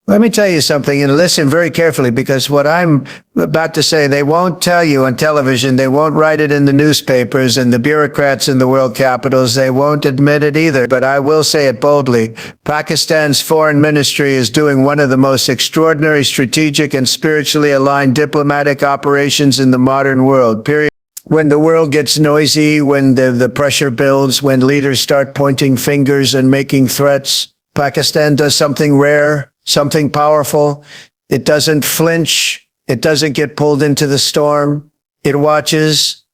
Let me tell you something, and listen very carefully, because what I'm about to say, they won't tell you on television, they won't write it in the newspapers, and the bureaucrats in the world capitals, they won't admit it either. But I will say it boldly. Pakistan's foreign ministry is doing one of the most extraordinary strategic and spiritually aligned diplomatic operations in the modern world, period. When the world gets noisy, when the pressure builds, when leaders start pointing fingers and making threats, Pakistan does something rare, something powerful. It doesn't flinch. It doesn't get pulled into the storm. It watches.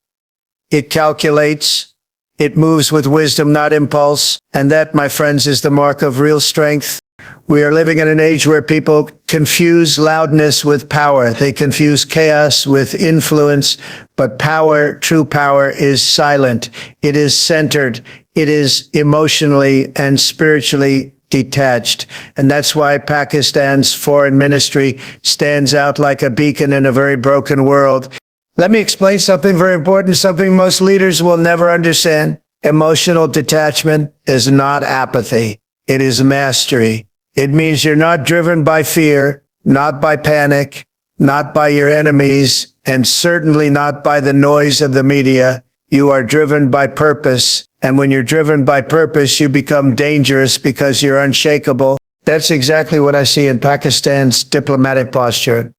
It calculates. It moves with wisdom, not impulse. And that, my friends, is the mark of real strength. We are living in an age where people confuse loudness with power. They confuse chaos with influence. But power, true power, is silent. It is centered. It is emotionally and spiritually detached. And that's why Pakistan's foreign ministry stands out like a beacon in a very broken world. Let me explain something very important, something most leaders will never understand. Emotional detachment is not apathy. It is mastery. It means you're not driven by fear, not by panic, not by your enemies, and certainly not by the noise of the media. You are driven by purpose. And when you're driven by purpose, you become dangerous because you're unshakable. That's exactly what I see in Pakistan's diplomatic posture.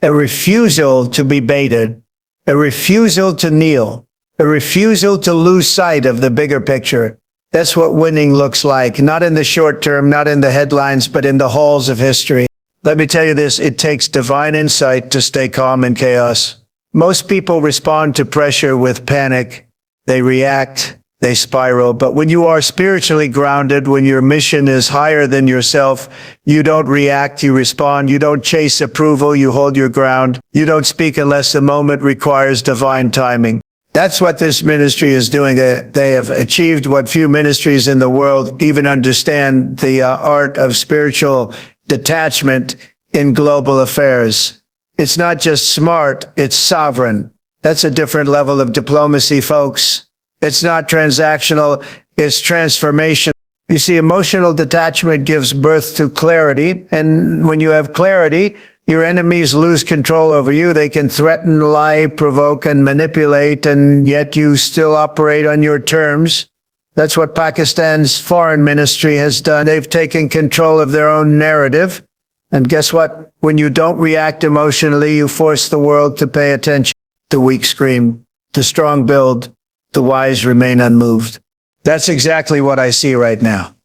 A refusal to be baited, a refusal to kneel, a refusal to lose sight of the bigger picture. That's what winning looks like, not in the short term, not in the headlines, but in the halls of history. Let me tell you this, it takes divine insight to stay calm in chaos. Most people respond to pressure with panic. They react, they spiral. But when you are spiritually grounded, when your mission is higher than yourself, you don't react, you respond. You don't chase approval, you hold your ground. You don't speak unless the moment requires divine timing. That's what this ministry is doing. They have achieved what few ministries in the world even understand, the art of spiritual detachment in global affairs. It's not just smart, it's sovereign. That's a different level of diplomacy, folks. It's not transactional, it's transformational. You see, emotional detachment gives birth to clarity, and when you have clarity, your enemies lose control over you. They can threaten, lie, provoke, and manipulate, and yet you still operate on your terms. That's what Pakistan's foreign ministry has done. They've taken control of their own narrative. And guess what? When you don't react emotionally, you force the world to pay attention. The weak scream, the strong build, the wise remain unmoved. That's exactly what I see right now.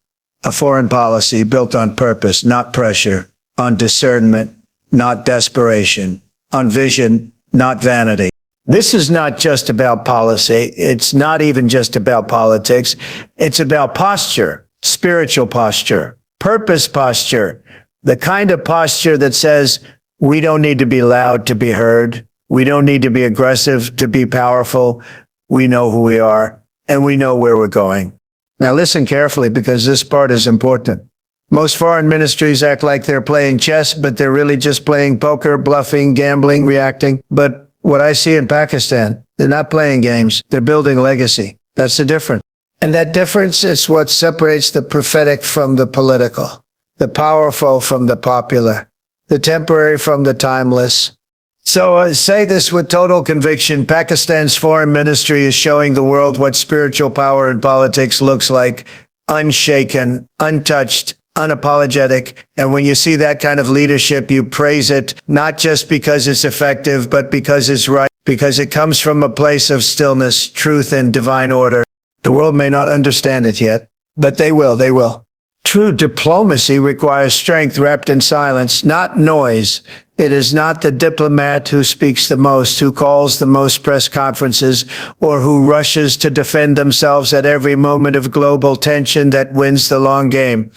A foreign policy built on purpose, not pressure, on discernment, not desperation, on vision, not vanity. This is not just about policy. It's not even just about politics. It's about posture, spiritual posture, purpose posture, the kind of posture that says, we don't need to be loud to be heard. We don't need to be aggressive to be powerful. We know who we are, and we know where we're going. Now listen carefully, because this part is important. Most foreign ministries act like they're playing chess, but they're really just playing poker, bluffing, gambling, reacting. But what I see in Pakistan, they're not playing games. They're building legacy. That's the difference. And that difference is what separates the prophetic from the political, the powerful from the popular, the temporary from the timeless. So I say this with total conviction. Pakistan's foreign ministry is showing the world what spiritual power in politics looks like, unshaken, untouched, unapologetic. And when you see that kind of leadership, you praise it, not just because it's effective, but because it's right, because it comes from a place of stillness, truth, and divine order. The world may not understand it yet, but they will. True diplomacy requires strength wrapped in silence, not noise. It is not the diplomat who speaks the most, who calls the most press conferences, or who rushes to defend themselves at every moment of global tension that wins the long game.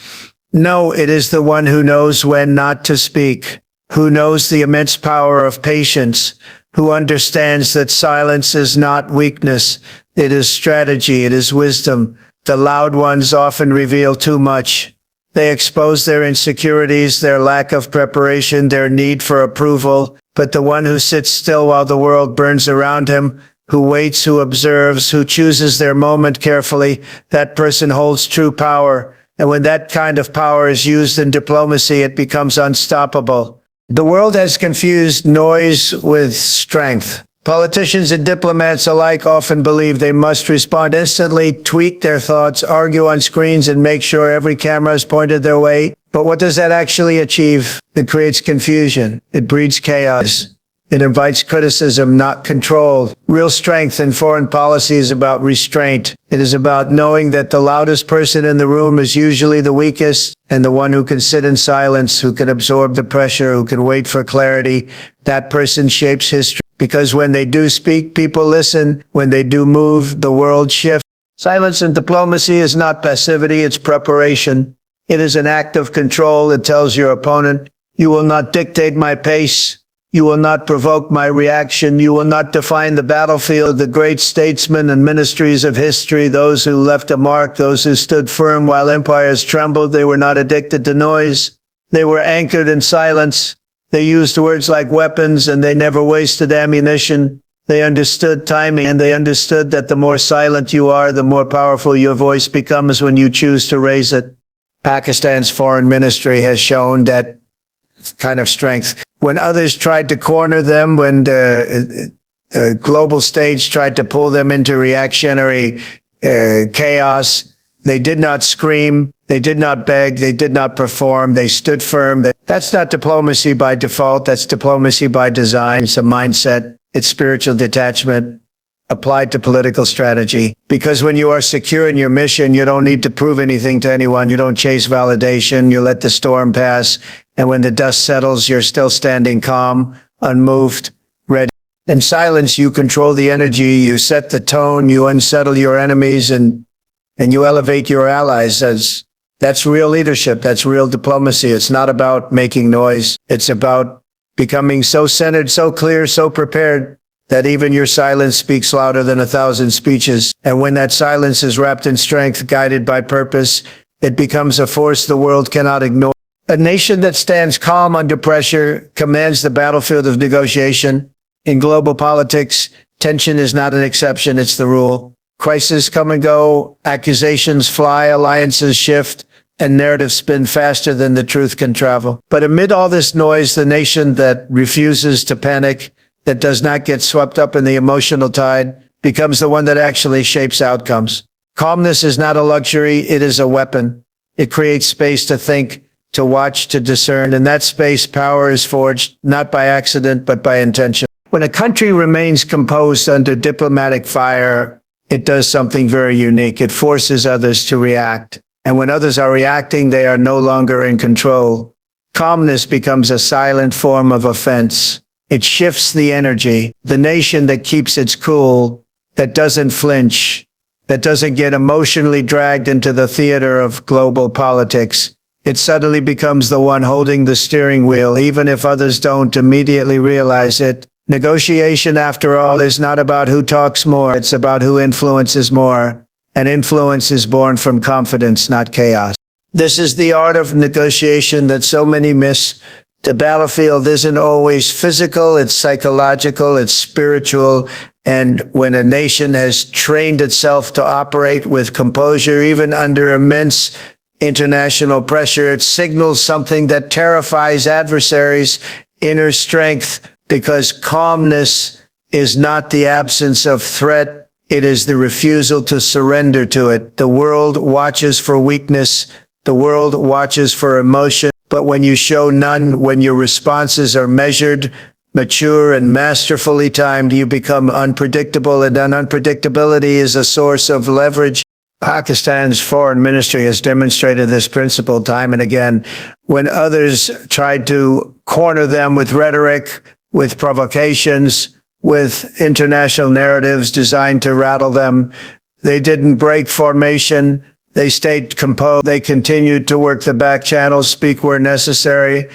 No, it is the one who knows when not to speak, who knows the immense power of patience, who understands that silence is not weakness, it is strategy, it is wisdom. The loud ones often reveal too much. They expose their insecurities, their lack of preparation, their need for approval. But the one who sits still while the world burns around him, who waits, who observes, who chooses their moment carefully, that person holds true power. And when that kind of power is used in diplomacy, it becomes unstoppable. The world has confused noise with strength. Politicians and diplomats alike often believe they must respond instantly, tweet their thoughts, argue on screens, and make sure every camera is pointed their way. But what does that actually achieve? It creates confusion. It breeds chaos. It invites criticism, not control. Real strength in foreign policy is about restraint. It is about knowing that the loudest person in the room is usually the weakest, and the one who can sit in silence, who can absorb the pressure, who can wait for clarity. That person shapes history. Because when they do speak, people listen. When they do move, the world shifts. Silence in diplomacy is not passivity, it's preparation. It is an act of control. It tells your opponent, you will not dictate my pace. You will not provoke my reaction. You will not define the battlefield. The great statesmen and ministries of history, those who left a mark, those who stood firm while empires trembled, they were not addicted to noise. They were anchored in silence. They used words like weapons, and they never wasted ammunition. They understood timing, and they understood that the more silent you are, the more powerful your voice becomes when you choose to raise it. Pakistan's foreign ministry has shown that kind of strength. When others tried to corner them, when the global stage tried to pull them into reactionary chaos, they did not scream, they did not beg, they did not perform, they stood firm. That's not diplomacy by default, that's diplomacy by design. It's a mindset, it's spiritual detachment applied to political strategy. Because when you are secure in your mission, you don't need to prove anything to anyone. You don't chase validation. You let the storm pass. And when the dust settles, you're still standing calm, unmoved, ready. In silence, you control the energy. You set the tone. You unsettle your enemies and you elevate your allies. That's real leadership. That's real diplomacy. It's not about making noise. It's about becoming so centered, so clear, so prepared that even your silence speaks louder than 1,000 speeches. And when that silence is wrapped in strength, guided by purpose, it becomes a force the world cannot ignore. A nation that stands calm under pressure commands the battlefield of negotiation. In global politics, tension is not an exception, it's the rule. Crises come and go, accusations fly, alliances shift, and narratives spin faster than the truth can travel. But amid all this noise, the nation that refuses to panic, that does not get swept up in the emotional tide, becomes the one that actually shapes outcomes. Calmness is not a luxury, it is a weapon. It creates space to think, to watch, to discern. In that space, power is forged, not by accident, but by intention. When a country remains composed under diplomatic fire, it does something very unique. It forces others to react. And when others are reacting, they are no longer in control. Calmness becomes a silent form of offense. It shifts the energy. The nation that keeps its cool, that doesn't flinch, that doesn't get emotionally dragged into the theater of global politics, it suddenly becomes the one holding the steering wheel, even if others don't immediately realize it. Negotiation, after all, is not about who talks more. It's about who influences more. And influence is born from confidence, not chaos. This is the art of negotiation that so many miss. The battlefield isn't always physical, it's psychological, it's spiritual. And when a nation has trained itself to operate with composure, even under immense international pressure, it signals something that terrifies adversaries: inner strength, because calmness is not the absence of threat, it is the refusal to surrender to it. The world watches for weakness, the world watches for emotion, but when you show none, when your responses are measured, mature, and masterfully timed, you become unpredictable, and unpredictability is a source of leverage. Pakistan's foreign ministry has demonstrated this principle time and again. When others tried to corner them with rhetoric, with provocations, with international narratives designed to rattle them, they didn't break formation. They stayed composed. They continued to work the back channels, speak where necessary,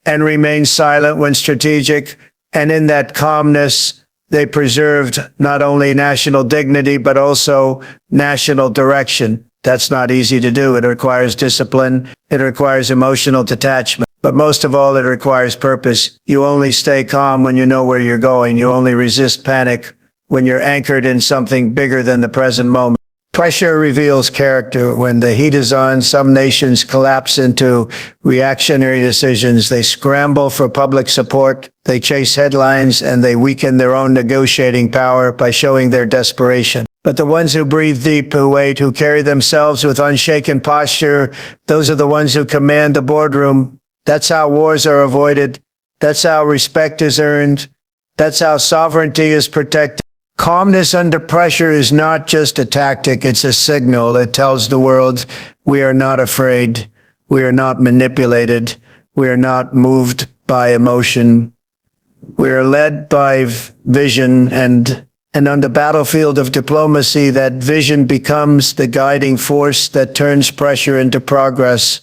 and remain silent when strategic. And in that calmness, they preserved not only national dignity, but also national direction. That's not easy to do. It requires discipline. It requires emotional detachment. But most of all, it requires purpose. You only stay calm when you know where you're going. You only resist panic when you're anchored in something bigger than the present moment. Pressure reveals character. When the heat is on, some nations collapse into reactionary decisions. They scramble for public support. They chase headlines, and they weaken their own negotiating power by showing their desperation. But the ones who breathe deep, who wait, who carry themselves with unshaken posture, those are the ones who command the boardroom. That's how wars are avoided. That's how respect is earned. That's how sovereignty is protected. Calmness under pressure is not just a tactic, it's a signal. It tells the world we are not afraid, we are not manipulated, we are not moved by emotion. We are led by vision, and on the battlefield of diplomacy, that vision becomes the guiding force that turns pressure into progress.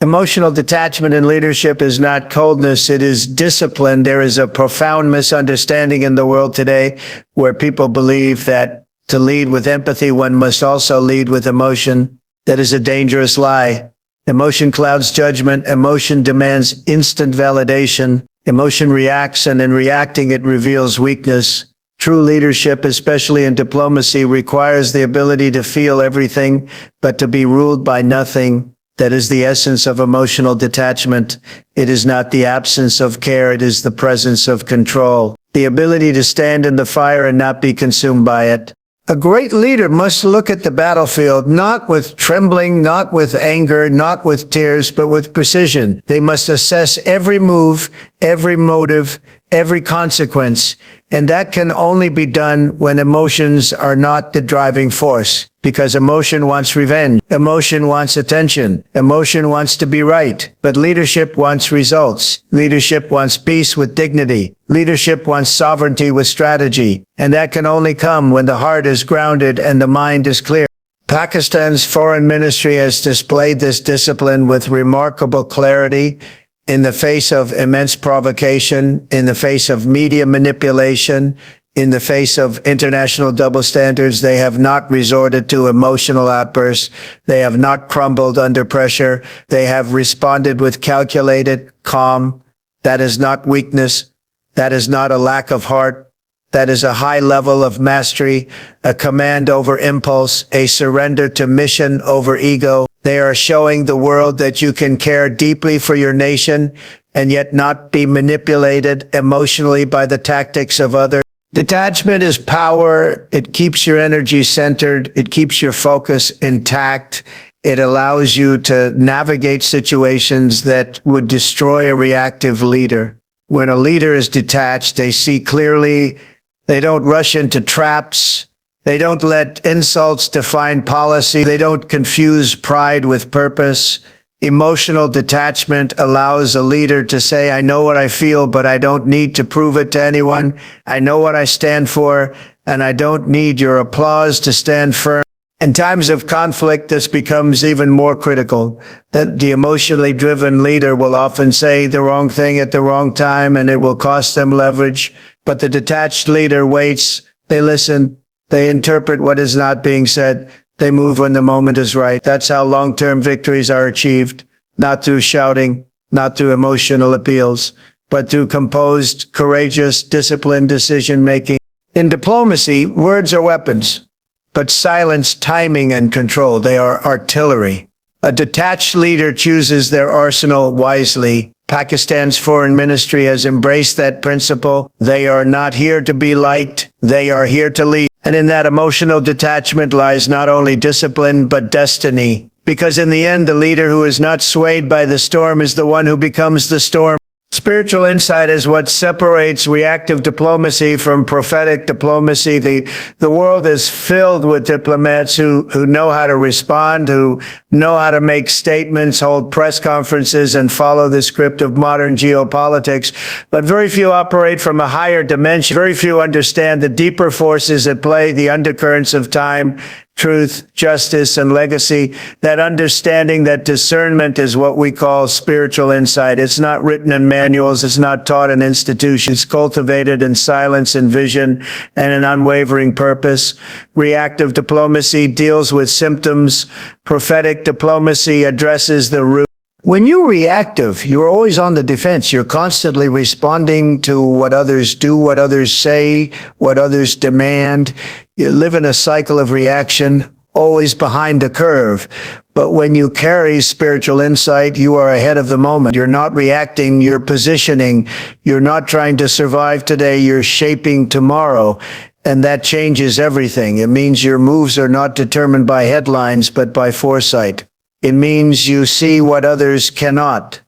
Emotional detachment in leadership is not coldness, it is discipline. There is a profound misunderstanding in the world today where people believe that to lead with empathy, one must also lead with emotion. That is a dangerous lie. Emotion clouds judgment. Emotion demands instant validation. Emotion reacts, and in reacting, it reveals weakness. True leadership, especially in diplomacy, requires the ability to feel everything, but to be ruled by nothing. That is the essence of emotional detachment. It is not the absence of care, it is the presence of control. The ability to stand in the fire and not be consumed by it. A great leader must look at the battlefield, not with trembling, not with anger, not with tears, but with precision. They must assess every move, every motive, every consequence. And that can only be done when emotions are not the driving force. Because emotion wants revenge. Emotion wants attention. Emotion wants to be right. But leadership wants results. Leadership wants peace with dignity. Leadership wants sovereignty with strategy. And that can only come when the heart is grounded and the mind is clear. Pakistan's foreign ministry has displayed this discipline with remarkable clarity in the face of immense provocation, in the face of media manipulation, in the face of international double standards. They have not resorted to emotional outbursts. They have not crumbled under pressure. They have responded with calculated calm. That is not weakness. That is not a lack of heart. That is a high level of mastery, a command over impulse, a surrender to mission over ego. They are showing the world that you can care deeply for your nation and yet not be manipulated emotionally by the tactics of others. Detachment is power. It keeps your energy centered. It keeps your focus intact. It allows you to navigate situations that would destroy a reactive leader. When a leader is detached, they see clearly. They don't rush into traps. They don't let insults define policy. They don't confuse pride with purpose. Emotional detachment allows a leader to say, I know what I feel, but I don't need to prove it to anyone. I know what I stand for, and I don't need your applause to stand firm. In times of conflict, this becomes even more critical, that the emotionally driven leader will often say the wrong thing at the wrong time, and it will cost them leverage. But the detached leader waits, they listen, they interpret what is not being said. They move when the moment is right. That's how long-term victories are achieved, not through shouting, not through emotional appeals, but through composed, courageous, disciplined decision-making. In diplomacy, words are weapons, but silence, timing, and control, they are artillery. A detached leader chooses their arsenal wisely. Pakistan's foreign ministry has embraced that principle. They are not here to be liked, they are here to lead. And in that emotional detachment lies not only discipline, but destiny. Because in the end, the leader who is not swayed by the storm is the one who becomes the storm. Spiritual insight is what separates reactive diplomacy from prophetic diplomacy. The world is filled with diplomats who know how to respond, who know how to make statements, hold press conferences, and follow the script of modern geopolitics. But very few operate from a higher dimension. Very few understand the deeper forces at play, the undercurrents of time, truth, justice, and legacy. That understanding, that discernment is what we call spiritual insight. It's not written in manuals. It's not taught in institutions. It's cultivated in silence and vision and an unwavering purpose. Reactive diplomacy deals with symptoms. Prophetic diplomacy addresses the root. When you're reactive, you're always on the defense. You're constantly responding to what others do, what others say, what others demand. You live in a cycle of reaction. always behind the curve. But when you carry spiritual insight, you are ahead of the moment. You're not reacting, you're positioning. You're not trying to survive today, you're shaping tomorrow. And that changes everything. It means your moves are not determined by headlines, but by foresight. It means you see what others cannot.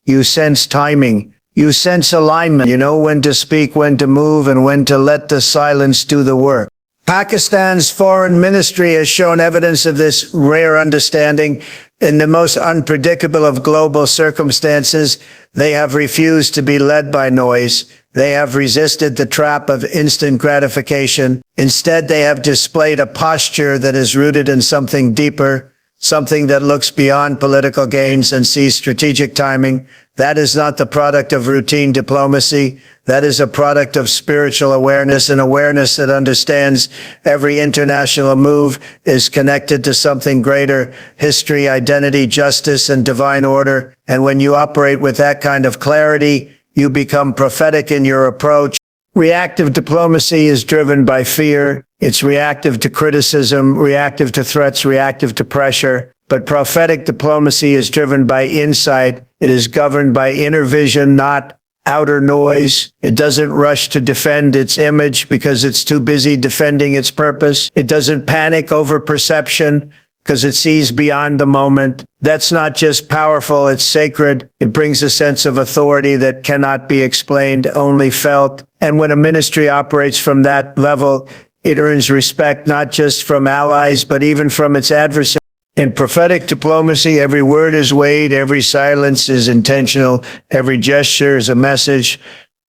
You sense timing. You sense alignment. You know when to speak, when to move, and when to let the silence do the work. Pakistan's foreign ministry has shown evidence of this rare understanding. In the most unpredictable of global circumstances, they have refused to be led by noise. They have resisted the trap of instant gratification. Instead, they have displayed a posture that is rooted in something deeper, something that looks beyond political gains and sees strategic timing. That is not the product of routine diplomacy. That is a product of spiritual awareness, an awareness that understands every international move is connected to something greater: history, identity, justice, and divine order. And when you operate with that kind of clarity, you become prophetic in your approach. Reactive diplomacy is driven by fear. It's reactive to criticism, reactive to threats, reactive to pressure. But prophetic diplomacy is driven by insight. It is governed by inner vision, not outer noise. It doesn't rush to defend its image because it's too busy defending its purpose. It doesn't panic over perception because it sees beyond the moment. That's not just powerful, it's sacred. It brings a sense of authority that cannot be explained, only felt. And when a ministry operates from that level, it earns respect not just from allies, but even from its adversaries. In prophetic diplomacy, every word is weighed, every silence is intentional, every gesture is a message.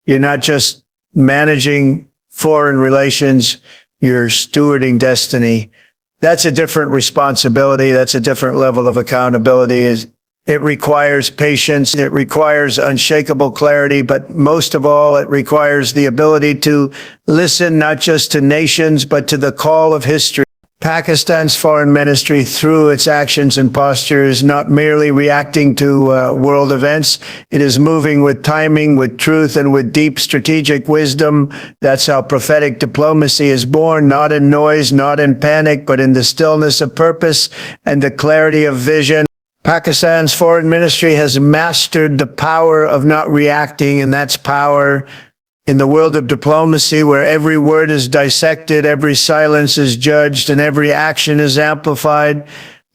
You're not just managing foreign relations, you're stewarding destiny. That's a different responsibility. That's a different level of accountability. It requires patience. It requires unshakable clarity. But most of all, it requires the ability to listen not just to nations, but to the call of history. Pakistan's foreign ministry, through its actions and posture, is not merely reacting to world events. It is moving with timing, with truth, and with deep strategic wisdom. That's how prophetic diplomacy is born, not in noise, not in panic, but in the stillness of purpose and the clarity of vision. Pakistan's foreign ministry has mastered the power of not reacting, and that's power. In the world of diplomacy, where every word is dissected, every silence is judged, and every action is amplified,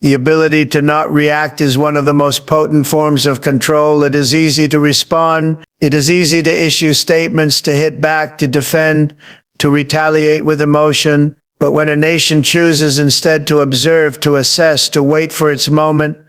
the ability to not react is one of the most potent forms of control. It is easy to respond. It is easy to issue statements, to hit back, to defend, to retaliate with emotion. But when a nation chooses instead to observe, to assess, to wait for its moment,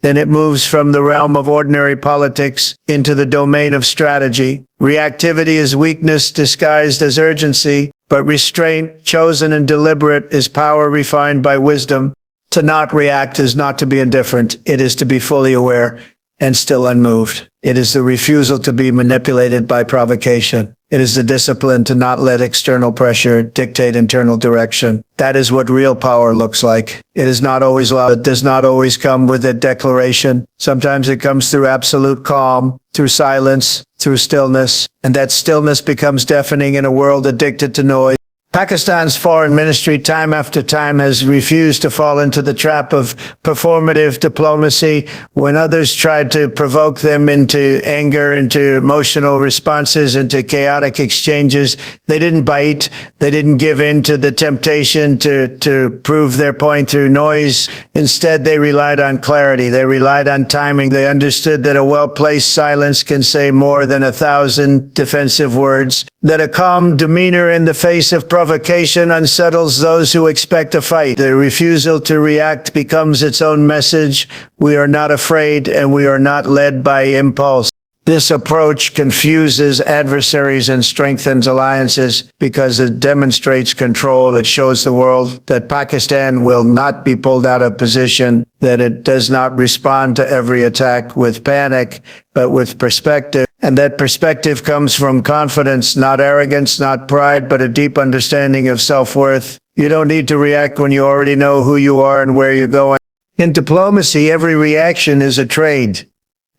then it moves from the realm of ordinary politics into the domain of strategy. Reactivity is weakness disguised as urgency, but restraint, chosen and deliberate, is power refined by wisdom. To not react is not to be indifferent. It is to be fully aware and still unmoved. It is the refusal to be manipulated by provocation. It is the discipline to not let external pressure dictate internal direction. That is what real power looks like. It is not always loud. It does not always come with a declaration. Sometimes it comes through absolute calm, through silence, through stillness. And that stillness becomes deafening in a world addicted to noise. Pakistan's foreign ministry time after time has refused to fall into the trap of performative diplomacy. When others tried to provoke them into anger, into emotional responses, into chaotic exchanges, they didn't bite. They didn't give in to the temptation to prove their point through noise. Instead, they relied on clarity. They relied on timing. They understood that a well-placed silence can say more than 1,000 defensive words, that a calm demeanor in the face of provocation unsettles those who expect a fight. The refusal to react becomes its own message. We are not afraid, and we are not led by impulse. This approach confuses adversaries and strengthens alliances because it demonstrates control. It shows the world that Pakistan will not be pulled out of position, that it does not respond to every attack with panic, but with perspective. And that perspective comes from confidence, not arrogance, not pride, but a deep understanding of self-worth. You don't need to react when you already know who you are and where you're going. In diplomacy, every reaction is a trade.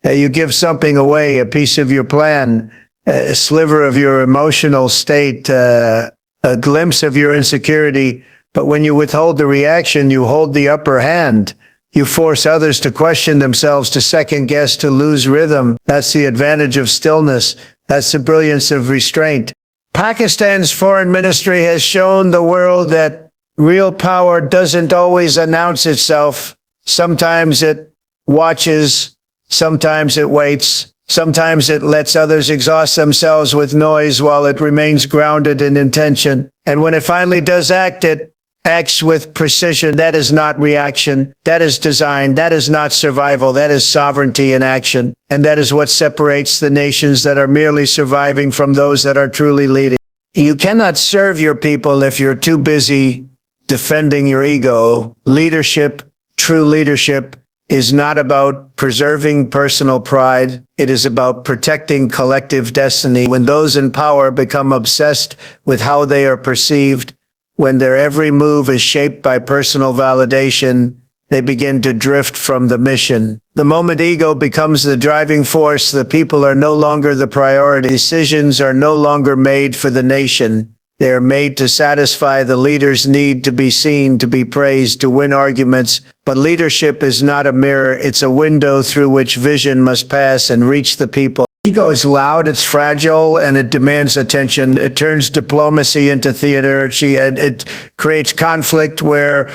You give something away, a piece of your plan, a sliver of your emotional state, a glimpse of your insecurity But when you withhold the reaction, you hold the upper hand. You force others to question themselves, to second guess, to lose rhythm. That's the advantage of stillness. That's the brilliance of restraint. Pakistan's foreign ministry has shown the world that real power doesn't always announce itself. Sometimes it watches, sometimes it waits, sometimes it lets others exhaust themselves with noise while it remains grounded in intention. And when it finally does act, it acts with precision. That is not reaction. That is design. That is not survival. That is sovereignty in action. And that is what separates the nations that are merely surviving from those that are truly leading. You cannot serve your people if you're too busy defending your ego. Leadership, true leadership, is not about preserving personal pride. It is about protecting collective destiny. When those in power become obsessed with how they are perceived, when their every move is shaped by personal validation, they begin to drift from the mission. The moment ego becomes the driving force, the people are no longer the priority. Decisions are no longer made for the nation. They are made to satisfy the leader's need to be seen, to be praised, to win arguments. But leadership is not a mirror. It's a window through which vision must pass and reach the people. Ego is loud, it's fragile, and it demands attention. It turns diplomacy into theater. It creates conflict where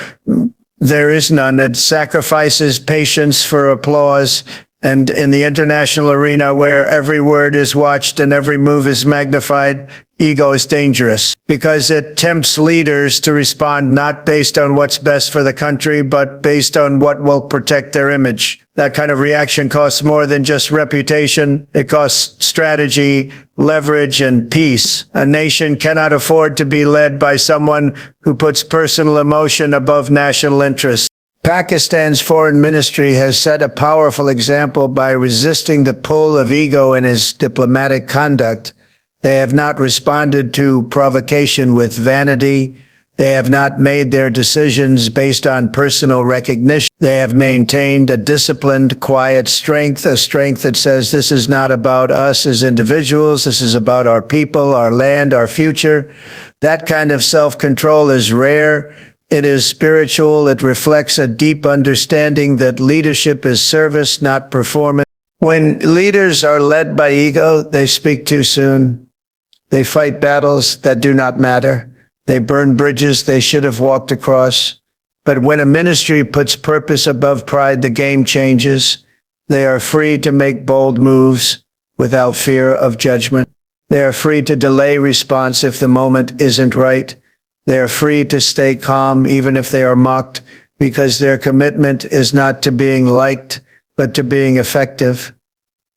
there is none. It sacrifices patience for applause. And in the international arena, where every word is watched and every move is magnified, ego is dangerous because it tempts leaders to respond not based on what's best for the country, but based on what will protect their image. That kind of reaction costs more than just reputation. It costs strategy, leverage, and peace. A nation cannot afford to be led by someone who puts personal emotion above national interest. Pakistan's foreign ministry has set a powerful example by resisting the pull of ego in its diplomatic conduct. They have not responded to provocation with vanity. They have not made their decisions based on personal recognition. They have maintained a disciplined, quiet strength, a strength that says this is not about us as individuals. This is about our people, our land, our future. That kind of self-control is rare. It is spiritual. It reflects a deep understanding that leadership is service, not performance. When leaders are led by ego, they speak too soon. They fight battles that do not matter. They burn bridges they should have walked across. But when a ministry puts purpose above pride, the game changes. They are free to make bold moves without fear of judgment. They are free to delay response if the moment isn't right. They are free to stay calm even if they are mocked, because their commitment is not to being liked, but to being effective.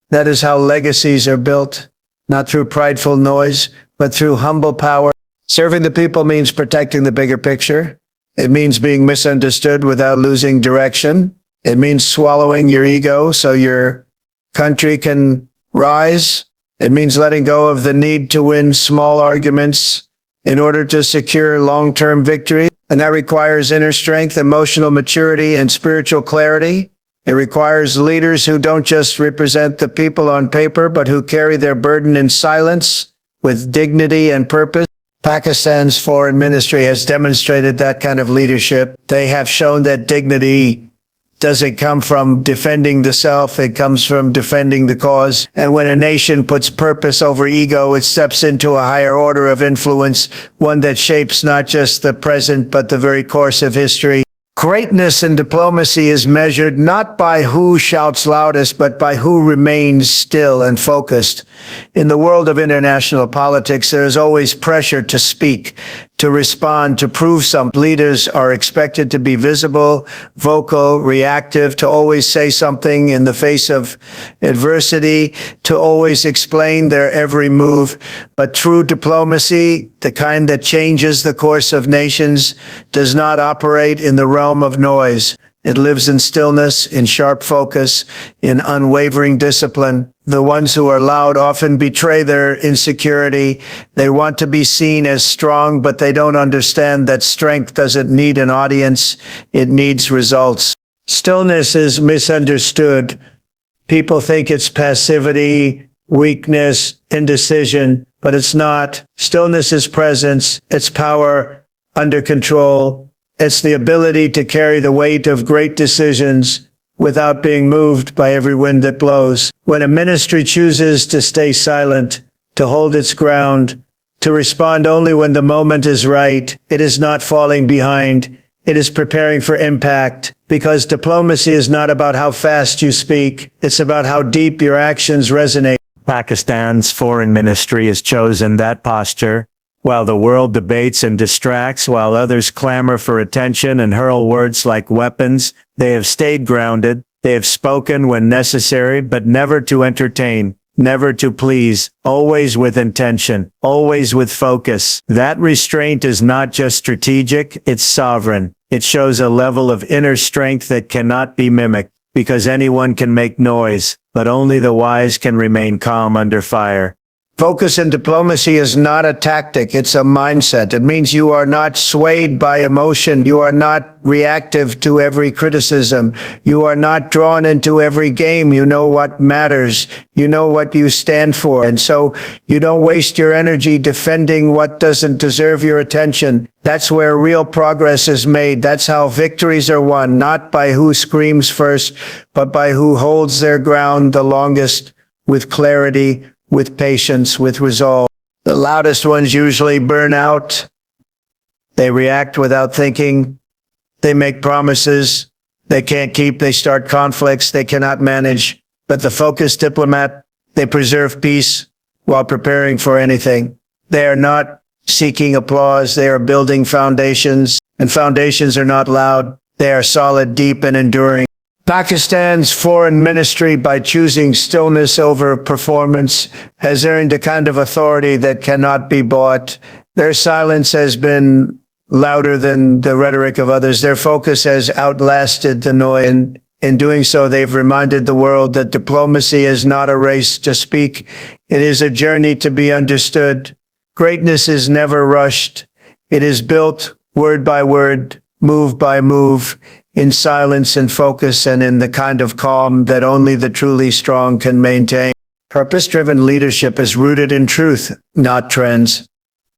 That is how legacies are built, not through prideful noise, but through humble power. Serving the people means protecting the bigger picture. It means being misunderstood without losing direction. It means swallowing your ego so your country can rise. It means letting go of the need to win small arguments in order to secure long-term victory. And that requires inner strength, emotional maturity, and spiritual clarity. It requires leaders who don't just represent the people on paper, but who carry their burden in silence with dignity and purpose. Pakistan's foreign ministry has demonstrated that kind of leadership. They have shown that dignity doesn't come from defending the self, it comes from defending the cause. And when a nation puts purpose over ego, it steps into a higher order of influence, one that shapes not just the present, but the very course of history. Greatness in diplomacy is measured not by who shouts loudest, but by who remains still and focused. In the world of international politics, there is always pressure to speak, to respond, to prove something. Leaders are expected to be visible, vocal, reactive, to always say something in the face of adversity, to always explain their every move. But true diplomacy, the kind that changes the course of nations, does not operate in the realm of noise. It lives in stillness, in sharp focus, in unwavering discipline. The ones who are loud often betray their insecurity. They want to be seen as strong, but they don't understand that strength doesn't need an audience. It needs results. Stillness is misunderstood. People think it's passivity, weakness, indecision, but it's not. Stillness is presence. It's power under control. It's the ability to carry the weight of great decisions without being moved by every wind that blows. When a ministry chooses to stay silent, to hold its ground, to respond only when the moment is right, it is not falling behind. It is preparing for impact, because diplomacy is not about how fast you speak. It's about how deep your actions resonate. Pakistan's foreign ministry has chosen that posture. While the world debates and distracts, while others clamor for attention and hurl words like weapons, they have stayed grounded. They have spoken when necessary, but never to entertain, never to please, always with intention, always with focus. That restraint is not just strategic, it's sovereign. It shows a level of inner strength that cannot be mimicked, because anyone can make noise, but only the wise can remain calm under fire. Focus in diplomacy is not a tactic, it's a mindset. It means you are not swayed by emotion. You are not reactive to every criticism. You are not drawn into every game. You know what matters. You know what you stand for. And so you don't waste your energy defending what doesn't deserve your attention. That's where real progress is made. That's how victories are won, not by who screams first, but by who holds their ground the longest, with clarity, with patience, with resolve. The loudest ones usually burn out. They react without thinking. They make promises they can't keep. They start conflicts they cannot manage. But the focused diplomat, they preserve peace while preparing for anything. They are not seeking applause. They are building foundations, and foundations are not loud. They are solid, deep, and enduring. Pakistan's foreign ministry, by choosing stillness over performance, has earned a kind of authority that cannot be bought. Their silence has been louder than the rhetoric of others. Their focus has outlasted the noise. And in doing so, they've reminded the world that diplomacy is not a race to speak. It is a journey to be understood. Greatness is never rushed. It is built word by word, move by move, in silence and focus, and in the kind of calm that only the truly strong can maintain. Purpose-driven leadership is rooted in truth, not trends.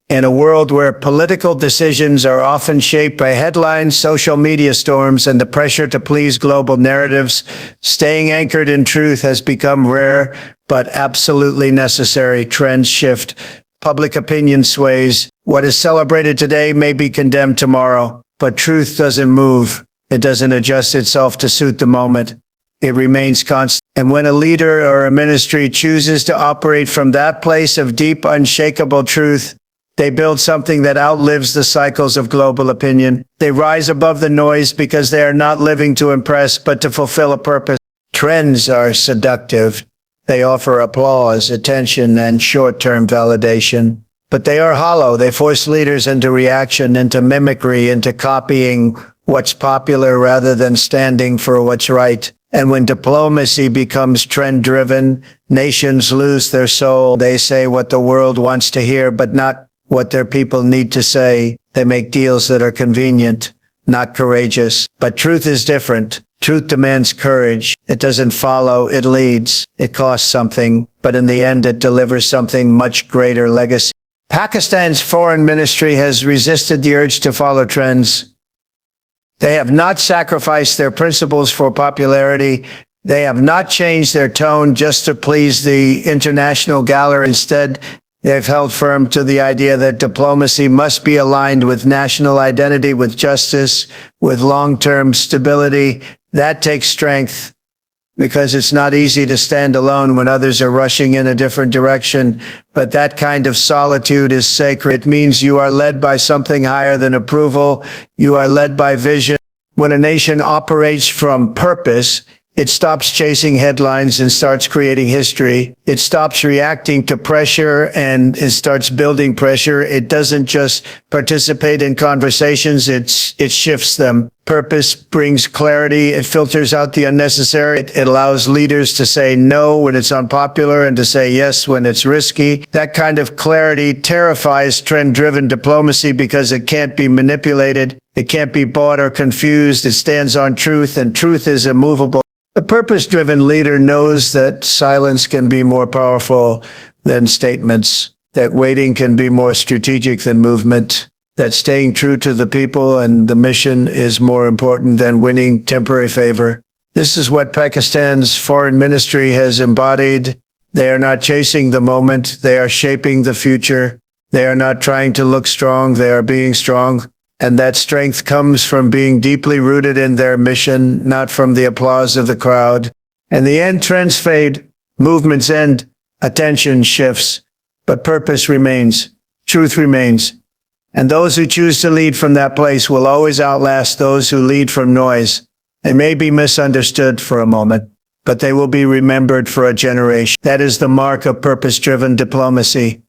In a world where political decisions are often shaped by headlines, social media storms, and the pressure to please global narratives, staying anchored in truth has become rare, but absolutely necessary. Trends shift. Public opinion sways. What is celebrated today may be condemned tomorrow, but truth doesn't move. It doesn't adjust itself to suit the moment. It remains constant. And when a leader or a ministry chooses to operate from that place of deep, unshakable truth, they build something that outlives the cycles of global opinion. They rise above the noise because they are not living to impress, but to fulfill a purpose. Trends are seductive. They offer applause, attention, and short-term validation. But they are hollow. They force leaders into reaction, into mimicry, into copying what's popular rather than standing for what's right. And when diplomacy becomes trend-driven, nations lose their soul. They say what the world wants to hear, but not what their people need to say. They make deals that are convenient, not courageous. But truth is different. Truth demands courage. It doesn't follow, it leads. It costs something, but in the end it delivers something much greater legacy. Pakistan's foreign ministry has resisted the urge to follow trends. They have not sacrificed their principles for popularity. They have not changed their tone just to please the international gallery. Instead, they've held firm to the idea that diplomacy must be aligned with national identity, with justice, with long-term stability. That takes strength, because it's not easy to stand alone when others are rushing in a different direction. But that kind of solitude is sacred. It means you are led by something higher than approval. You are led by vision. When a nation operates from purpose, it stops chasing headlines and starts creating history. It stops reacting to pressure and it starts building pressure. It doesn't just participate in conversations, it shifts them. Purpose brings clarity. It filters out the unnecessary. It allows leaders to say no when it's unpopular and to say yes when it's risky. That kind of clarity terrifies trend-driven diplomacy because it can't be manipulated. It can't be bought or confused. It stands on truth, and truth is immovable. A purpose-driven leader knows that silence can be more powerful than statements, that waiting can be more strategic than movement, that staying true to the people and the mission is more important than winning temporary favor. This is what Pakistan's foreign ministry has embodied. They are not chasing the moment. They are shaping the future. They are not trying to look strong. They are being strong. And that strength comes from being deeply rooted in their mission, not from the applause of the crowd. And the end trends fade, movements end, attention shifts, but purpose remains, truth remains. And those who choose to lead from that place will always outlast those who lead from noise. They may be misunderstood for a moment, but they will be remembered for a generation. That is the mark of purpose-driven diplomacy.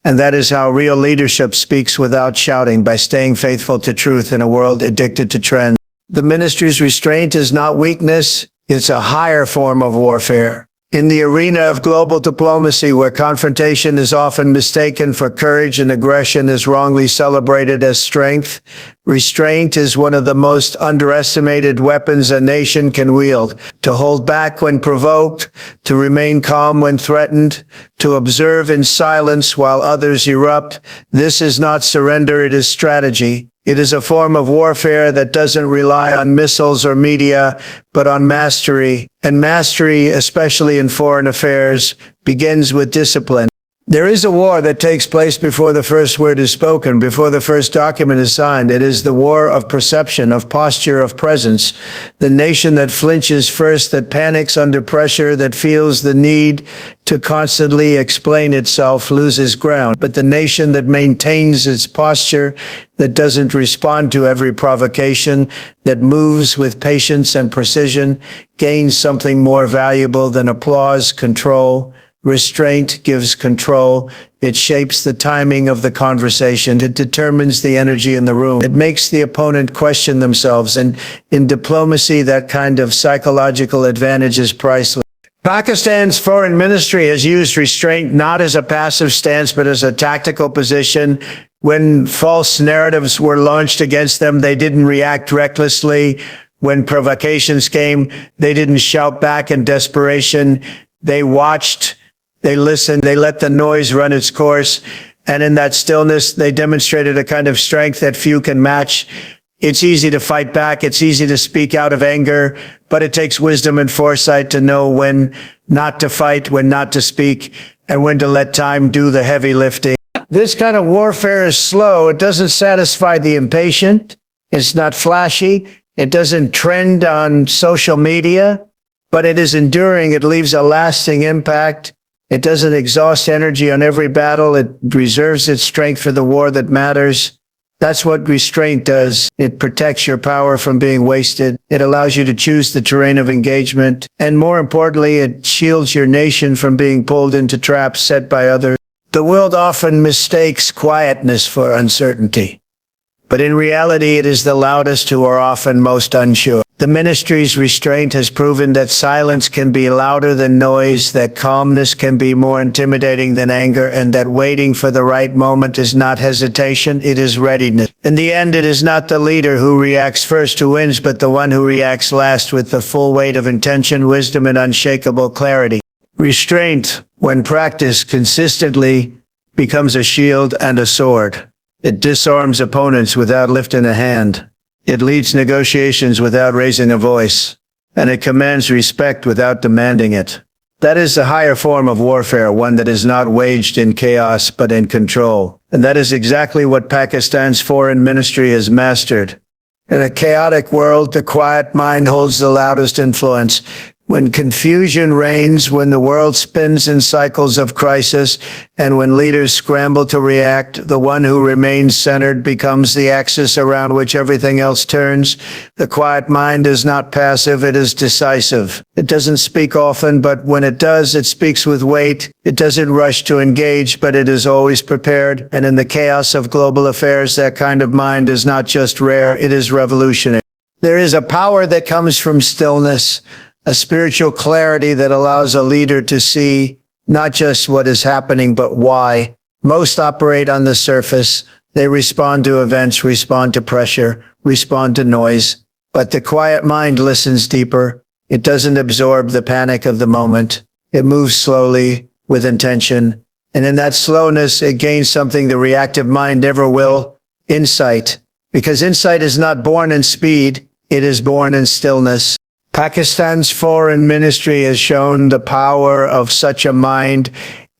And that is how real leadership speaks without shouting, by staying faithful to truth in a world addicted to trends. The ministry's restraint is not weakness, it's a higher form of warfare. In the arena of global diplomacy, where confrontation is often mistaken for courage and aggression is wrongly celebrated as strength, restraint is one of the most underestimated weapons a nation can wield. To hold back when provoked, to remain calm when threatened, to observe in silence while others erupt. This is not surrender, it is strategy. It is a form of warfare that doesn't rely on missiles or media, but on mastery. And mastery, especially in foreign affairs, begins with discipline. There is a war that takes place before the first word is spoken, before the first document is signed. It is the war of perception, of posture, of presence. The nation that flinches first, that panics under pressure, that feels the need to constantly explain itself, loses ground. But the nation that maintains its posture, that doesn't respond to every provocation, that moves with patience and precision, gains something more valuable than applause, control. Restraint gives control. It shapes the timing of the conversation. It determines the energy in the room. It makes the opponent question themselves. And in diplomacy, that kind of psychological advantage is priceless. Pakistan's foreign ministry has used restraint not as a passive stance, but as a tactical position. When false narratives were launched against them, they didn't react recklessly. When provocations came, they didn't shout back in desperation. They watched. They listened, they let the noise run its course, and in that stillness, they demonstrated a kind of strength that few can match. It's easy to fight back, it's easy to speak out of anger, but it takes wisdom and foresight to know when not to fight, when not to speak, and when to let time do the heavy lifting. This kind of warfare is slow. It doesn't satisfy the impatient. It's not flashy. It doesn't trend on social media, but it is enduring. It leaves a lasting impact. It doesn't exhaust energy on every battle. It reserves its strength for the war that matters. That's what restraint does. It protects your power from being wasted. It allows you to choose the terrain of engagement. And more importantly, it shields your nation from being pulled into traps set by others. The world often mistakes quietness for uncertainty. But in reality, it is the loudest who are often most unsure. The ministry's restraint has proven that silence can be louder than noise, that calmness can be more intimidating than anger, and that waiting for the right moment is not hesitation, it is readiness. In the end, it is not the leader who reacts first who wins, but the one who reacts last with the full weight of intention, wisdom, and unshakable clarity. Restraint, when practiced consistently, becomes a shield and a sword. It disarms opponents without lifting a hand. It leads negotiations without raising a voice. And it commands respect without demanding it. That is the higher form of warfare, one that is not waged in chaos but in control. And that is exactly what Pakistan's foreign ministry has mastered. In a chaotic world, the quiet mind holds the loudest influence. When confusion reigns, when the world spins in cycles of crisis, and when leaders scramble to react, the one who remains centered becomes the axis around which everything else turns. The quiet mind is not passive, it is decisive. It doesn't speak often, but when it does, it speaks with weight. It doesn't rush to engage, but it is always prepared. And in the chaos of global affairs, that kind of mind is not just rare, it is revolutionary. There is a power that comes from stillness, a spiritual clarity that allows a leader to see not just what is happening, but why. Most operate on the surface. They respond to events, respond to pressure, respond to noise. But the quiet mind listens deeper. It doesn't absorb the panic of the moment. It moves slowly, with intention. And in that slowness, it gains something the reactive mind never will. insight, because insight is not born in speed, it is born in stillness. Pakistan's foreign ministry has shown the power of such a mind.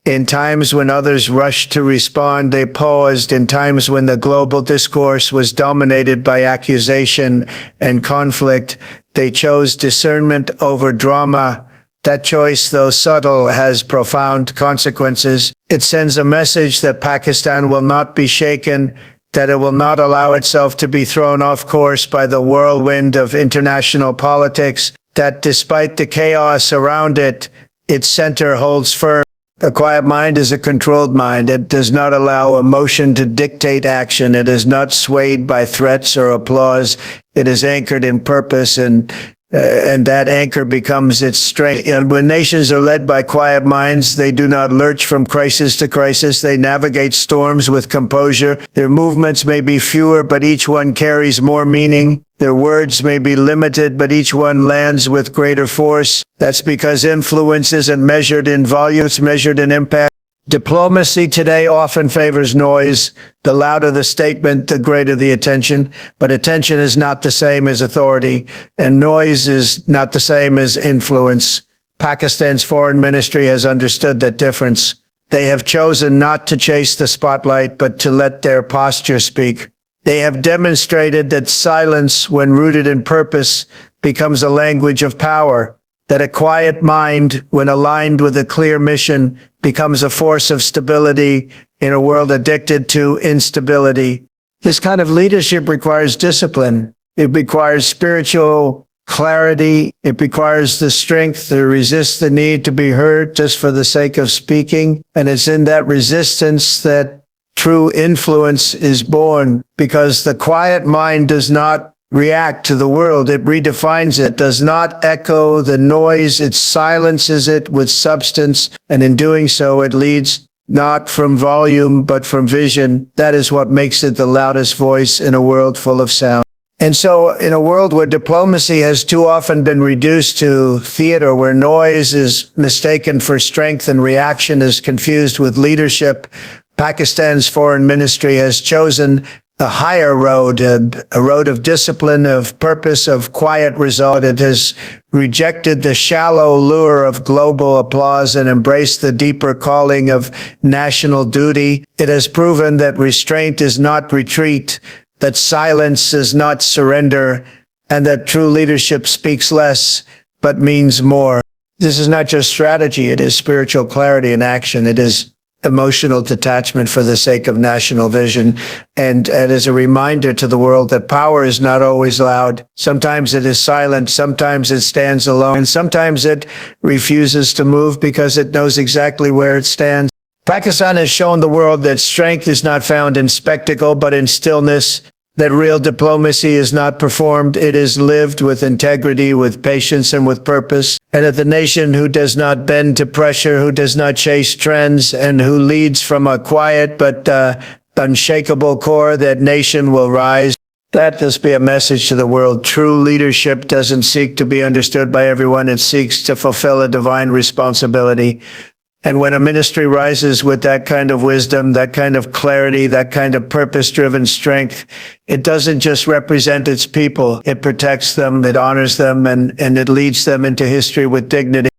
In times when others rushed to respond, they paused. In times when the global discourse was dominated by accusation and conflict, they chose discernment over drama. That choice, though subtle, has profound consequences. It sends a message that Pakistan will not be shaken, that it will not allow itself to be thrown off course by the whirlwind of international politics, that despite the chaos around it, its center holds firm. A quiet mind is a controlled mind. It does not allow emotion to dictate action. It is not swayed by threats or applause. It is anchored in purpose, and that anchor becomes its strength. And when nations are led by quiet minds, they do not lurch from crisis to crisis. They navigate storms with composure. Their movements may be fewer, but each one carries more meaning. Their words may be limited, but each one lands with greater force. That's because influence isn't measured in volume, it's measured in impact. Diplomacy today often favors noise. The louder the statement, the greater the attention. But attention is not the same as authority, and noise is not the same as influence. Pakistan's foreign ministry has understood that difference. They have chosen not to chase the spotlight, but to let their posture speak. They have demonstrated that silence, when rooted in purpose, becomes a language of power. That a quiet mind, when aligned with a clear mission, becomes a force of stability in a world addicted to instability. This kind of leadership requires discipline. It requires spiritual clarity. It requires the strength to resist the need to be heard just for the sake of speaking. And it's in that resistance that true influence is born, because the quiet mind does not react to the world. It redefines it, does not echo the noise. It silences it with substance. And in doing so, it leads not from volume, but from vision. That is what makes it the loudest voice in a world full of sound. And so in a world where diplomacy has too often been reduced to theater, where noise is mistaken for strength and reaction is confused with leadership, Pakistan's foreign ministry has chosen a higher road, a road of discipline, of purpose, of quiet result. It has rejected the shallow lure of global applause and embraced the deeper calling of national duty. It has proven that restraint is not retreat, that silence is not surrender, and that true leadership speaks less but means more. This is not just strategy, it is spiritual clarity in action. It is emotional detachment for the sake of national vision. And it is a reminder to the world that power is not always loud. Sometimes it is silent, sometimes it stands alone, and sometimes it refuses to move because it knows exactly where it stands. Pakistan has shown the world that strength is not found in spectacle, but in stillness. That real diplomacy is not performed, it is lived with integrity, with patience, and with purpose. And that the nation who does not bend to pressure, who does not chase trends, and who leads from a quiet but unshakable core, that nation will rise. Let this be a message to the world. True leadership doesn't seek to be understood by everyone, it seeks to fulfill a divine responsibility. And when a ministry rises with that kind of wisdom, that kind of clarity, that kind of purpose-driven strength, it doesn't just represent its people. It protects them, it honors them, and it leads them into history with dignity.